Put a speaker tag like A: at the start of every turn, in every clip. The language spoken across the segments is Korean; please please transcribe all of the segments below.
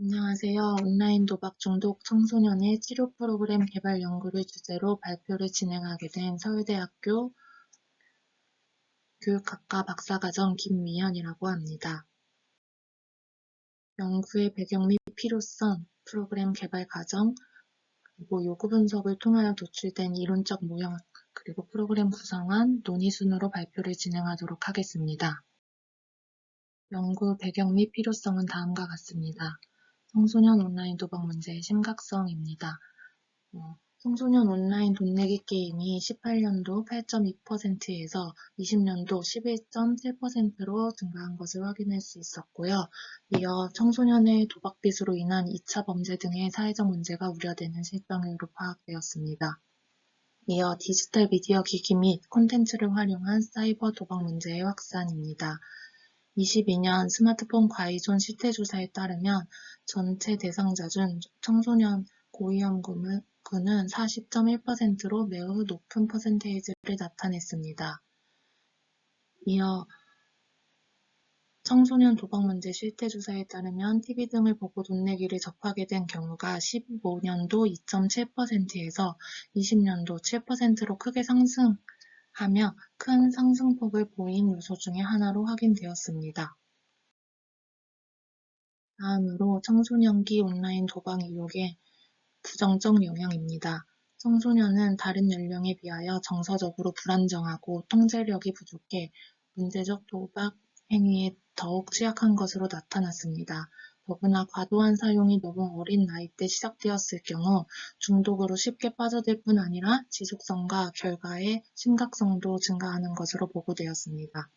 A: 안녕하세요. 온라인 도박 중독 청소년의 치료 프로그램 개발 연구를 주제로 발표를 진행하게 된 서울대학교 교육학과 박사과정 김미연이라고 합니다. 연구의 배경 및 필요성, 프로그램 개발 과정, 그리고 요구 분석을 통하여 도출된 이론적 모형, 그리고 프로그램 구성안, 논의 순으로 발표를 진행하도록 하겠습니다. 연구 배경 및 필요성은 다음과 같습니다. 청소년 온라인 도박 문제의 심각성입니다. 청소년 온라인 돈 내기 게임이 18년도 8.2%에서 20년도 11.7%로 증가한 것을 확인할 수 있었고요. 이어 청소년의 도박빚으로 인한 2차 범죄 등의 사회적 문제가 우려되는 실정으로 파악되었습니다. 이어 디지털 미디어 기기 및 콘텐츠를 활용한 사이버 도박 문제의 확산입니다. 22년 스마트폰 과의존 실태조사에 따르면 전체 대상자 중 청소년 고위험군은 40.1%로 매우 높은 퍼센테이지를 나타냈습니다. 이어 청소년 도박 문제 실태조사에 따르면 TV 등을 보고 돈 내기를 접하게 된 경우가 15년도 2.7%에서 20년도 7%로 크게 상승하며 큰 상승폭을 보인 요소 중의 하나로 확인되었습니다. 다음으로 청소년기 온라인 도박 유혹의 부정적 영향입니다. 청소년은 다른 연령에 비하여 정서적으로 불안정하고 통제력이 부족해 문제적 도박 행위에 더욱 취약한 것으로 나타났습니다. 더구나 과도한 사용이 너무 어린 나이 때 시작되었을 경우 중독으로 쉽게 빠져들 뿐 아니라 지속성과 결과의 심각성도 증가하는 것으로 보고되었습니다.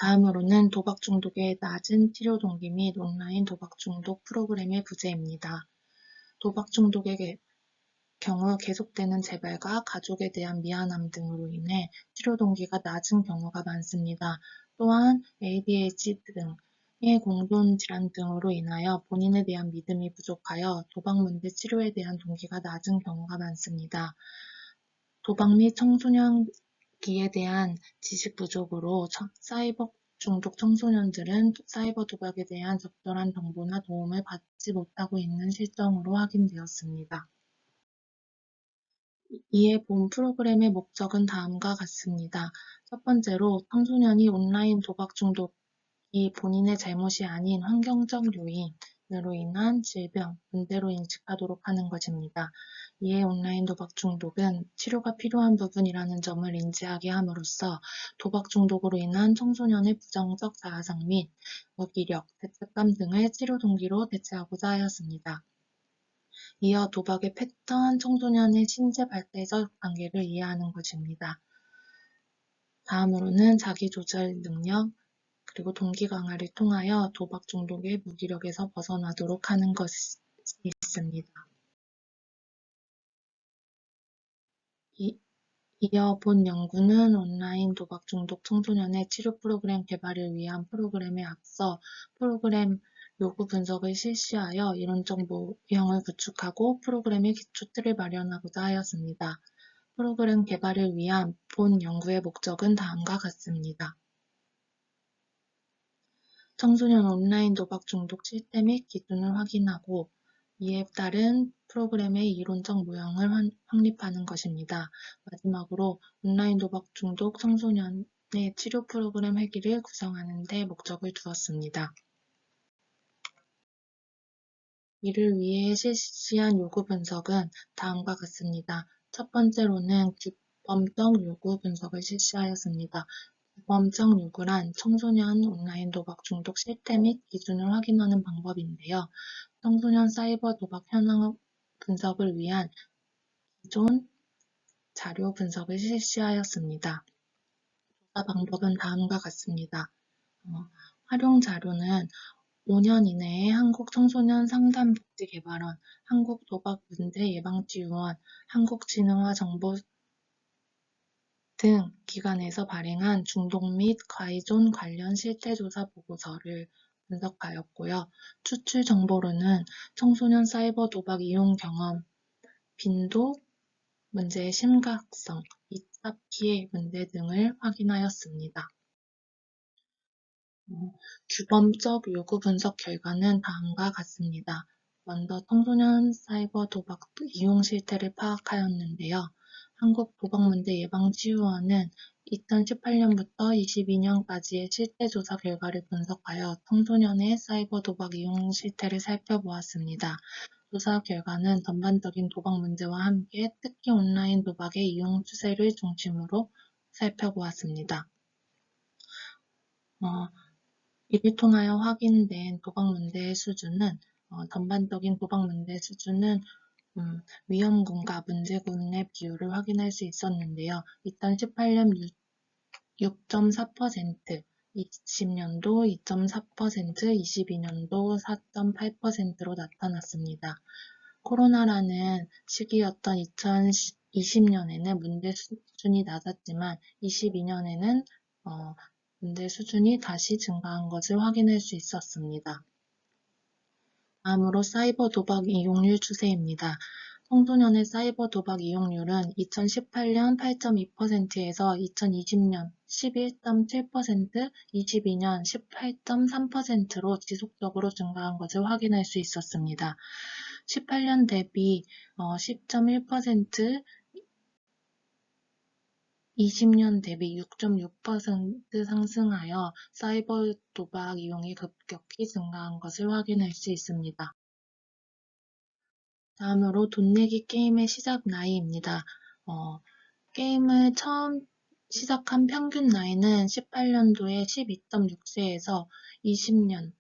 A: 다음으로는 도박 중독의 낮은 치료 동기 및 온라인 도박 중독 프로그램의 부재입니다. 도박 중독의 경우 계속되는 재발과 가족에 대한 미안함 등으로 인해 치료 동기가 낮은 경우가 많습니다. 또한 ADHD 등의 공존 질환 등으로 인하여 본인에 대한 믿음이 부족하여 도박 문제 치료에 대한 동기가 낮은 경우가 많습니다. 도박 및 청소년기에 대한 지식 부족으로 사이버 중독 청소년들은 사이버 도박에 대한 적절한 정보나 도움을 받지 못하고 있는 실정으로 확인되었습니다. 이에 본 프로그램의 목적은 다음과 같습니다. 첫 번째로 청소년이 온라인 도박 중독이 본인의 잘못이 아닌 환경적 요인으로 인한 질병, 문제로 인식하도록 하는 것입니다. 이에 온라인 도박 중독은 치료가 필요한 부분이라는 점을 인지하게 함으로써 도박 중독으로 인한 청소년의 부정적 자아상 및 무기력, 죄책감 등을 치료 동기로 대체하고자 하였습니다. 이어 도박의 패턴, 청소년의 신체 발달적 단계를 이해하는 것입니다. 다음으로는 자기조절 능력, 그리고 동기 강화를 통하여 도박 중독의 무기력에서 벗어나도록 하는 것이 있습니다. 이어 본 연구는 온라인 도박 중독 청소년의 치료 프로그램 개발을 위한 프로그램에 앞서 프로그램 요구 분석을 실시하여 이론적 모형을 구축하고 프로그램의 기초 틀을 마련하고자 하였습니다. 프로그램 개발을 위한 본 연구의 목적은 다음과 같습니다. 청소년 온라인 도박 중독 실태 및 기준을 확인하고 이에 따른 프로그램의 이론적 모형을 확립하는 것입니다. 마지막으로 온라인 도박 중독 청소년의 치료 프로그램 회기를 구성하는 데 목적을 두었습니다. 이를 위해 실시한 요구 분석은 다음과 같습니다. 첫 번째로는 규범적 요구 분석을 실시하였습니다. 규범적 요구란 청소년 온라인 도박 중독 실태 및 기준을 확인하는 방법인데요. 청소년 사이버 도박 현황 분석을 위한 기존 자료 분석을 실시하였습니다. 조사 방법은 다음과 같습니다. 활용 자료는 5년 이내에 한국청소년상담복지개발원, 한국도박문제예방치유원, 한국진흥화정보 등 기관에서 발행한 중독 및 과의존 관련 실태조사 보고서를 분석하였고요. 추출 정보로는 청소년 사이버 도박 이용 경험, 빈도, 문제의 심각성, 2차 피해 문제 등을 확인하였습니다. 규범적 요구 분석 결과는 다음과 같습니다. 먼저 청소년 사이버 도박 이용 실태를 파악하였는데요. 한국도박문제예방치유원은 2018년부터 22년까지의 실태 조사 결과를 분석하여 청소년의 사이버 도박 이용 실태를 살펴보았습니다. 조사 결과는 전반적인 도박 문제와 함께 특히 온라인 도박의 이용 추세를 중심으로 살펴보았습니다. 이를 통하여 확인된 도박 문제의 수준은 전반적인 도박 문제 수준은 위험군과 문제군의 비율을 확인할 수 있었는데요. 2018년 6.4%, 20년도 2.4%, 22년도 4.8%로 나타났습니다. 코로나라는 시기였던 2020년에는 문제 수준이 낮았지만 22년에는 문제 수준이 다시 증가한 것을 확인할 수 있었습니다. 다음으로 사이버 도박 이용률 추세입니다. 청소년의 사이버 도박 이용률은 2018년 8.2%에서 2020년 11.7%, 22년 18.3%로 지속적으로 증가한 것을 확인할 수 있었습니다. 18년 대비 10.1%, 20년 대비 6.6% 상승하여 사이버 도박 이용이 급격히 증가한 것을 확인할 수 있습니다. 다음으로 돈 내기 게임의 시작 나이입니다. 게임을 처음 시작한 평균 나이는 18년도에 12.6세에서 20년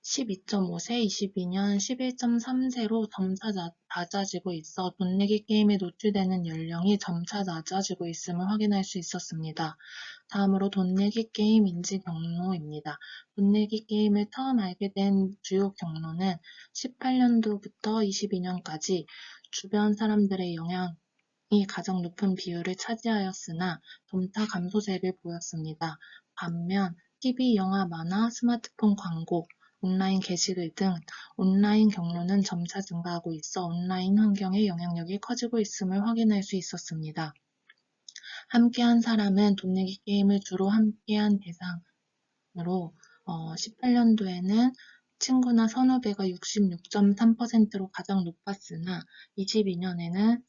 A: 12.5세, 22년 11.3세로 점차 낮아지고 있어 돈 내기 게임에 노출되는 연령이 점차 낮아지고 있음을 확인할 수 있었습니다. 다음으로 돈 내기 게임 인지 경로입니다. 돈 내기 게임을 처음 알게 된 주요 경로는 18년도부터 22년까지 주변 사람들의 영향이 가장 높은 비율을 차지하였으나 점차 감소세를 보였습니다. 반면 TV, 영화, 만화, 스마트폰 광고, 온라인 게시글 등 온라인 경로는 점차 증가하고 있어 온라인 환경의 영향력이 커지고 있음을 확인할 수 있었습니다. 함께한 사람은 돈 내기 게임을 주로 함께한 대상으로 18년도에는 친구나 선후배가 66.3%로 가장 높았으나 22년에는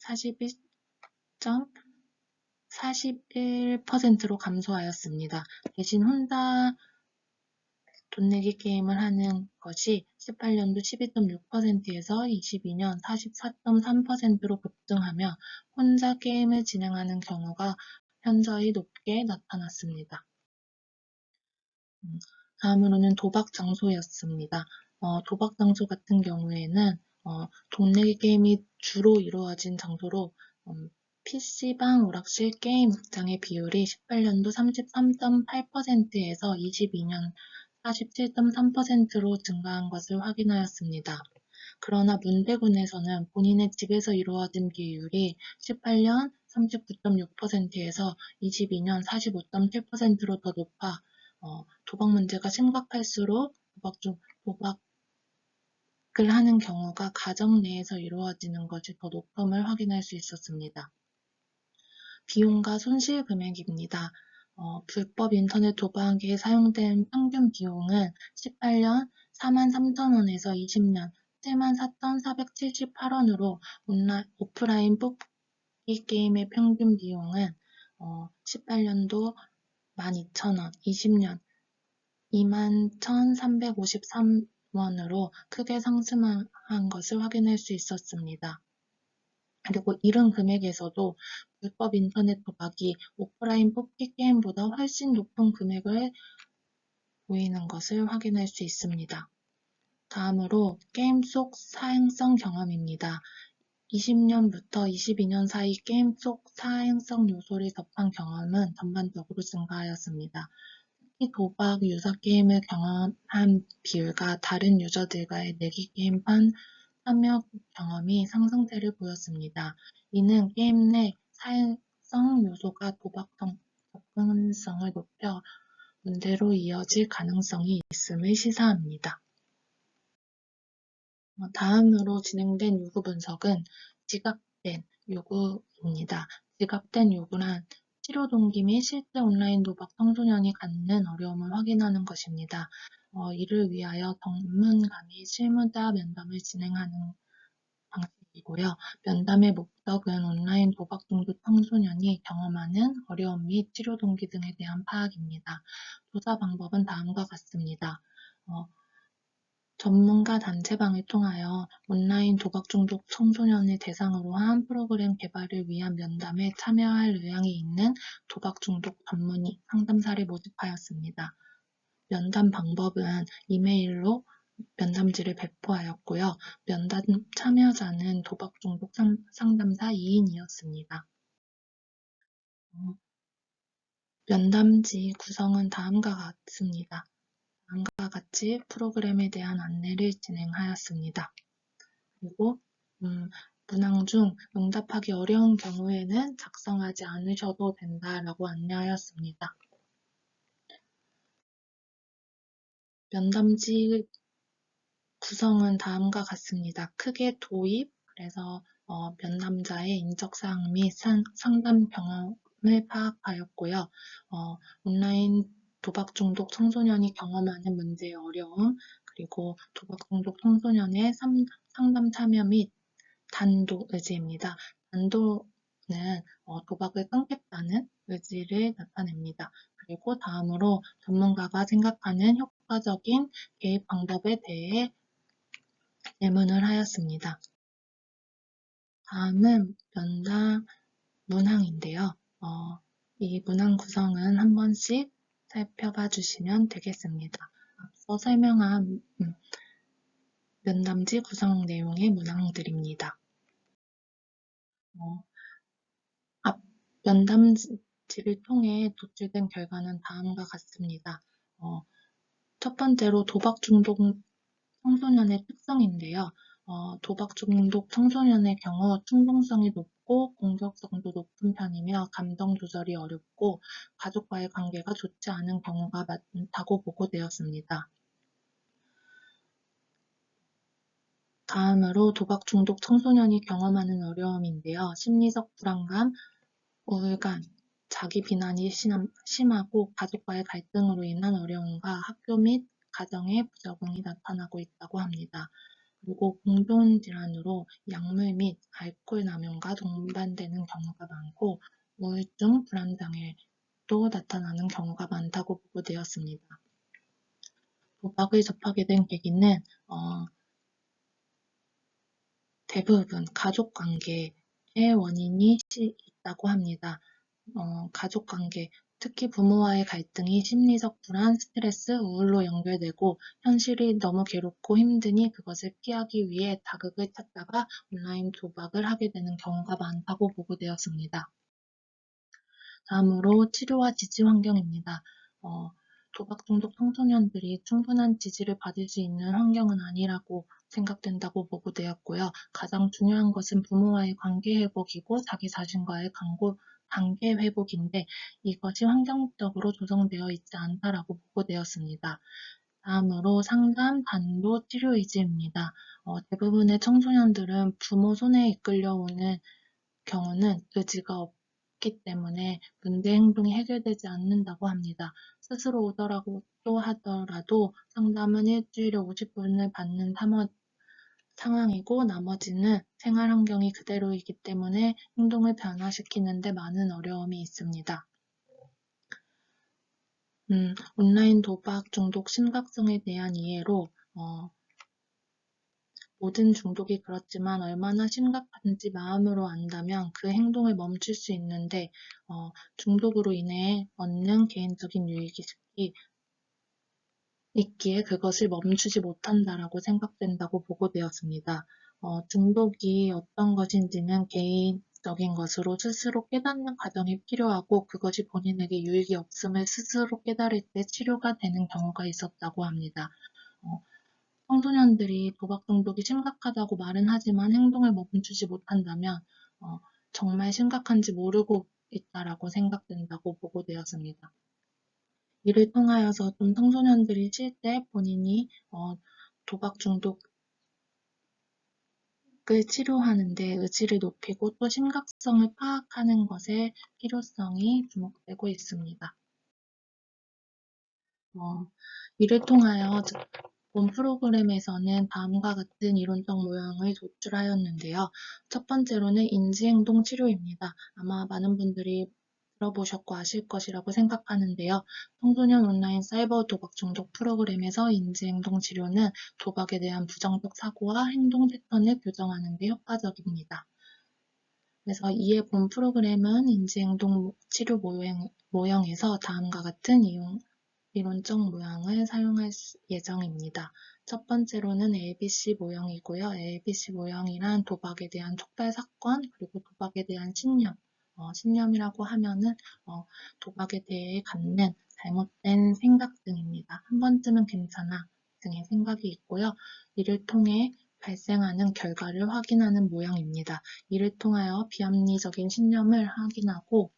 A: 41%로 감소하였습니다. 대신 혼자 돈 내기 게임을 하는 것이 18년도 12.6%에서 22년 44.3%로 급등하며 혼자 게임을 진행하는 경우가 현저히 높게 나타났습니다. 다음으로는 도박 장소였습니다. 도박 장소 같은 경우에는 돈 내기 게임이 주로 이루어진 장소로 PC방, 오락실, 게임 극장의 비율이 18년도 33.8%에서 22년 47.3%로 증가한 것을 확인하였습니다. 그러나 문대군에서는 본인의 집에서 이루어진 비율이 18년 39.6%에서 22년 45.7%로 더 높아 도박 문제가 심각할수록 도박을 하는 경우가 가정 내에서 이루어지는 것이 더 높음을 확인할 수 있었습니다. 비용과 손실 금액입니다. 불법 인터넷 도박에 사용된 평균 비용은 18년 43,000원에서 20년 74,478원으로 오프라인 뽑기 게임의 평균 비용은 18년도 12,000원, 20년 21,353원으로 크게 상승한 것을 확인할 수 있었습니다. 그리고 이런 금액에서도 불법 인터넷 도박이 오프라인 뽑기 게임보다 훨씬 높은 금액을 보이는 것을 확인할 수 있습니다. 다음으로 게임 속 사행성 경험입니다. 20년부터 22년 사이 게임 속 사행성 요소를 접한 경험은 전반적으로 증가하였습니다. 특히 도박 유사 게임을 경험한 비율과 다른 유저들과의 내기 게임판 참여 경험이 상승세를 보였습니다. 이는 게임 내 사행성 요소가 도박 접근성을 높여 문제로 이어질 가능성이 있음을 시사합니다. 다음으로 진행된 요구 분석은 지각된 요구입니다. 지각된 요구란 치료 동기 및 실제 온라인 도박 청소년이 갖는 어려움을 확인하는 것입니다. 이를 위하여 전문가 및 실무자 면담을 진행하는 방식이고요. 면담의 목적은 온라인 도박 중독 청소년이 경험하는 어려움 및 치료 동기 등에 대한 파악입니다. 조사 방법은 다음과 같습니다. 전문가 단체방을 통하여 온라인 도박 중독 청소년을 대상으로 한 프로그램 개발을 위한 면담에 참여할 의향이 있는 도박 중독 전문의 상담사를 모집하였습니다. 면담 방법은 이메일로 면담지를 배포하였고요. 면담 참여자는 도박 중독 상담사 2인이었습니다. 면담지 구성은 다음과 같습니다. 다음과 같이 프로그램에 대한 안내를 진행하였습니다. 그리고 문항 중 응답하기 어려운 경우에는 작성하지 않으셔도 된다라고 안내하였습니다. 면담지 구성은 다음과 같습니다. 크게 도입, 그래서 면담자의 인적사항 및 상담 경험을 파악하였고요. 온라인 도박 중독 청소년이 경험하는 문제의 어려움, 그리고 도박 중독 청소년의 상담 참여 및 단도 의지입니다. 단도는 도박을 끊겠다는 의지를 나타냅니다. 그리고 다음으로 전문가가 생각하는 효과적인 개입 방법에 대해 질문을 하였습니다. 다음은 면담 문항인데요. 이 문항 구성은 한 번씩 살펴봐 주시면 되겠습니다. 앞서 설명한 면담지 구성 내용의 문항들입니다. 앞 면담지를 통해 도출된 결과는 다음과 같습니다. 첫 번째로 도박 중독 청소년의 특성인데요. 도박 중독 청소년의 경우 충동성이 높고 공격성도 높은 편이며 감정 조절이 어렵고 가족과의 관계가 좋지 않은 경우가 많다고 보고되었습니다. 다음으로 도박 중독 청소년이 경험하는 어려움인데요. 심리적 불안감, 우울감, 자기 비난이 심하고 가족과의 갈등으로 인한 어려움과 학교 및 가정의 부적응이 나타나고 있다고 합니다. 그리고 공존질환으로 약물 및 알코올 남용과 동반되는 경우가 많고 우울증, 불안장애도 나타나는 경우가 많다고 보고되었습니다. 도박을 접하게 된 계기는 대부분 가족관계의 원인이 있다고 합니다. 가족관계, 특히 부모와의 갈등이 심리적 불안, 스트레스, 우울로 연결되고 현실이 너무 괴롭고 힘드니 그것을 피하기 위해 자극을 찾다가 온라인 도박을 하게 되는 경우가 많다고 보고되었습니다. 다음으로 치료와 지지 환경입니다. 도박 중독 청소년들이 충분한 지지를 받을 수 있는 환경은 아니라고 생각된다고 보고되었고요. 가장 중요한 것은 부모와의 관계 회복이고 자기 자신과의 관계 회복인데 이것이 환경적으로 조성되어 있지 않다라고 보고되었습니다. 다음으로 상담, 단도, 치료 의지입니다. 대부분의 청소년들은 부모 손에 이끌려오는 경우는 의지가 없기 때문에 문제 행동이 해결되지 않는다고 합니다. 스스로 오더라도 하더라도 상담은 일주일에 50분을 받는 상황이고 나머지는 생활 환경이 그대로이기 때문에 행동을 변화시키는 데 많은 어려움이 있습니다. 온라인 도박 중독 심각성에 대한 이해로 모든 중독이 그렇지만 얼마나 심각한지 마음으로 안다면 그 행동을 멈출 수 있는데 중독으로 인해 얻는 개인적인 유익이 있기에 그것을 멈추지 못한다라고 생각된다고 보고되었습니다. 중독이 어떤 것인지는 개인적인 것으로 스스로 깨닫는 과정이 필요하고 그것이 본인에게 유익이 없음을 스스로 깨달을 때 치료가 되는 경우가 있었다고 합니다. 청소년들이 도박 중독이 심각하다고 말은 하지만 행동을 멈추지 못한다면 정말 심각한지 모르고 있다라고 생각된다고 보고되었습니다. 이를 통하여서 좀 청소년들이 쉴 때 본인이 도박 중독 도박을 치료하는 데 의지를 높이고 또 심각성을 파악하는 것의 필요성이 주목되고 있습니다. 이를 통하여 본 프로그램에서는 다음과 같은 이론적 모형을 도출하였는데요. 첫 번째로는 인지행동 치료입니다. 아마 많은 분들이 들어보셨고 아실 것이라고 생각하는데요. 청소년 온라인 사이버 도박 중독 프로그램에서 인지행동 치료는 도박에 대한 부정적 사고와 행동 패턴을 교정하는 데 효과적입니다. 그래서 이에 본 프로그램은 인지행동 치료 모형에서 다음과 같은 이론적 모형을 사용할 예정입니다. 첫 번째로는 ABC 모형이고요. ABC 모형이란 도박에 대한 촉발 사건, 그리고 도박에 대한 신념, 신념이라고 하면은 도박에 대해 갖는 잘못된 생각 등입니다. 한 번쯤은 괜찮아 등의 생각이 있고요. 이를 통해 발생하는 결과를 확인하는 모형입니다. 이를 통하여 비합리적인 신념을 확인하고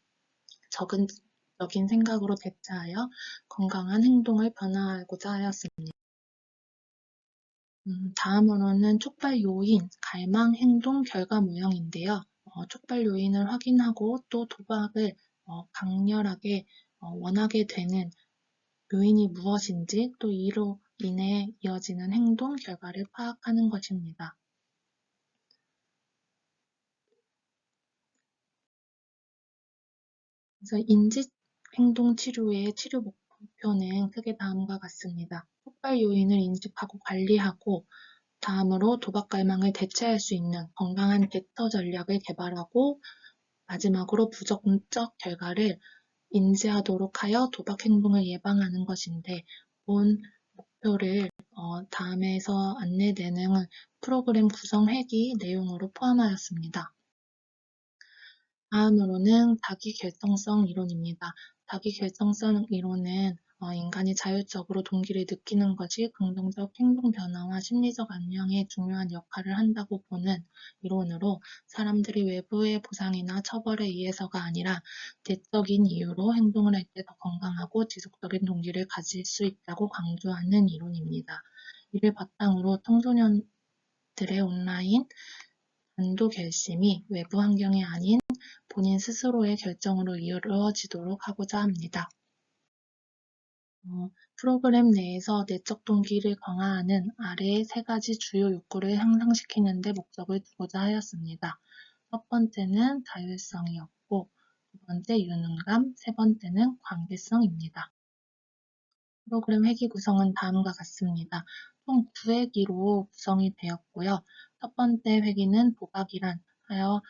A: 적극적인 생각으로 대처하여 건강한 행동을 변화하고자 하였습니다. 다음으로는 촉발 요인, 갈망, 행동, 결과 모형인데요. 촉발 요인을 확인하고 또 도박을 강렬하게 원하게 되는 요인이 무엇인지 또 이로 인해 이어지는 행동, 결과를 파악하는 것입니다. 그래서 인지행동치료의 치료 목표는 크게 다음과 같습니다. 폭발 요인을 인식하고 관리하고 다음으로 도박 갈망을 대체할 수 있는 건강한 대처 전략을 개발하고 마지막으로 부정적 결과를 인지하도록 하여 도박 행동을 예방하는 것인데 본 목표를 다음에서 안내되는 프로그램 구성 회기 내용으로 포함하였습니다. 다음으로는 자기결정성 이론입니다. 자기결정성 이론은 인간이 자율적으로 동기를 느끼는 것이 긍정적 행동 변화와 심리적 안녕에 중요한 역할을 한다고 보는 이론으로 사람들이 외부의 보상이나 처벌에 의해서가 아니라 내적인 이유로 행동을 할 때 더 건강하고 지속적인 동기를 가질 수 있다고 강조하는 이론입니다. 이를 바탕으로 청소년들의 온라인 안도 결심이 외부 환경이 아닌 본인 스스로의 결정으로 이루어지도록 하고자 합니다. 프로그램 내에서 내적 동기를 강화하는 아래의 세 가지 주요 욕구를 향상시키는 데 목적을 두고자 하였습니다. 첫 번째는 자율성이었고, 두 번째 유능감, 세 번째는 관계성입니다. 프로그램 회기 구성은 다음과 같습니다. 총 9회기로 구성이 되었고요. 첫 번째 회기는 도박이란 하여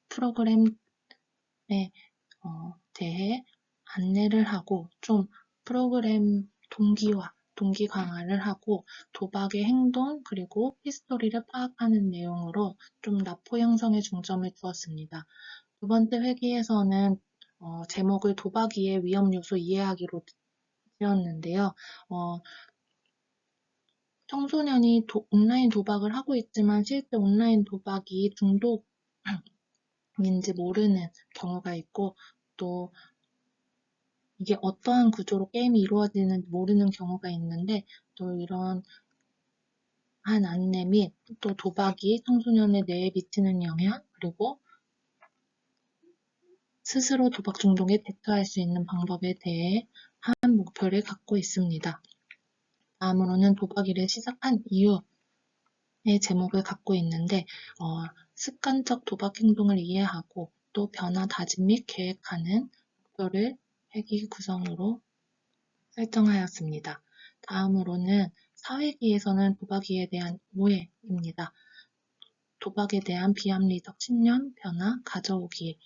A: 프로그램에 대해 안내를 하고 좀 프로그램 동기 강화를 하고 도박의 행동 그리고 히스토리를 파악하는 내용으로 좀 라포 형성에 중점을 두었습니다. 두 번째 회기에서는 제목을 도박이의 위험 요소 이해하기로 지었는데요. 청소년이 온라인 도박을 하고 있지만 실제 온라인 도박이 중독인지 모르는 경우가 있고 또 이게 어떠한 구조로 게임이 이루어지는지 모르는 경우가 있는데 또 이런 한 안내 및 또 도박이 청소년의 뇌에 미치는 영향 그리고 스스로 도박 중독에 대처할 수 있는 방법에 대해 한 목표를 갖고 있습니다. 다음으로는 도박일을 시작한 이유의 제목을 갖고 있는데 습관적 도박 행동을 이해하고 또 변화 다짐 및 계획하는 목표를 회기 구성으로 설정하였습니다. 다음으로는 사회기에서는 도박에 대한 오해입니다. 도박에 대한 비합리적 신념, 변화, 가져오기를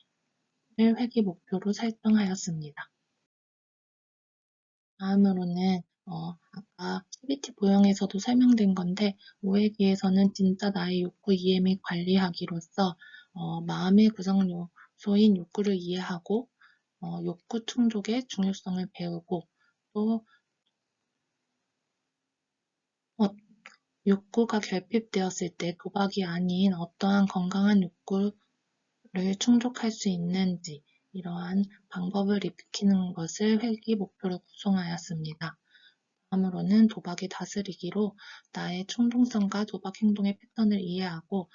A: 회기 목표로 설정하였습니다. 다음으로는 아까 CBT 모형에서도 설명된 건데 5회기에서는 진짜 나의 욕구 이해 및 관리하기로서 마음의 구성 요소인 욕구를 이해하고 욕구 충족의 중요성을 배우고 또 욕구가 결핍되었을 때 도박이 아닌 어떠한 건강한 욕구를 충족할 수 있는지 이러한 방법을 익히는 것을 회기 목표로 구성하였습니다. 다음으로는 도박의 다스리기로 나의 충동성과 도박 행동의 패턴을 이해하고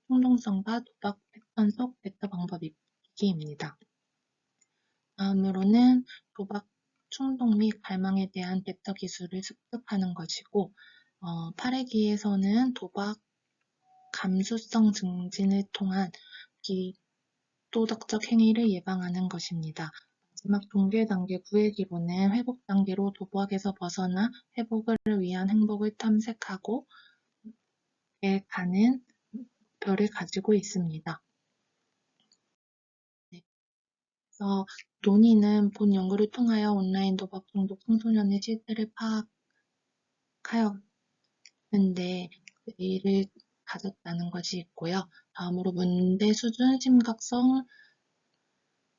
A: 충동성과 도박 패턴 속 베타 방법이기입니다. 다음으로는 도박 충동 및 갈망에 대한 베타 기술을 습득하는 것이고, 8회기에서는 도박 감수성 증진을 통한 비도덕적 행위를 예방하는 것입니다. 마지막 동계 단계 9회기로는 회복 단계로 도박에서 벗어나 회복을 위한 행복을 탐색하고 가는 목표를 가지고 있습니다. 그래서 논의는 본 연구를 통하여 온라인 도박 중독 청소년의 실태를 파악하였는데 의의를 가졌다는 것이 있고요. 다음으로 문제 수준, 심각성,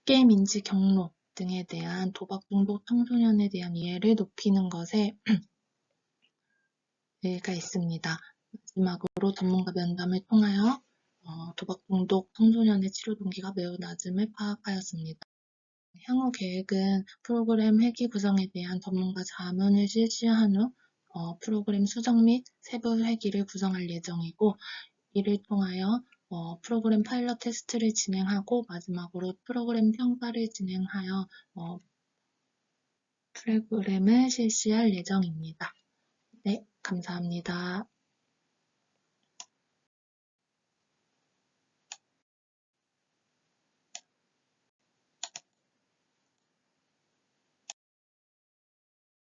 A: 게임 인지 경로 등에 대한 도박 중독 청소년에 대한 이해를 높이는 것에 의의가 있습니다. 마지막으로 전문가 면담을 통하여 도박 중독 청소년의 치료 동기가 매우 낮음을 파악하였습니다. 향후 계획은 프로그램 회기 구성에 대한 전문가 자문을 실시한 후 프로그램 수정 및 세부 회기를 구성할 예정이고, 이를 통하여 프로그램 파일럿 테스트를 진행하고 마지막으로 프로그램 평가를 진행하여 프로그램을 실시할 예정입니다. 네, 감사합니다.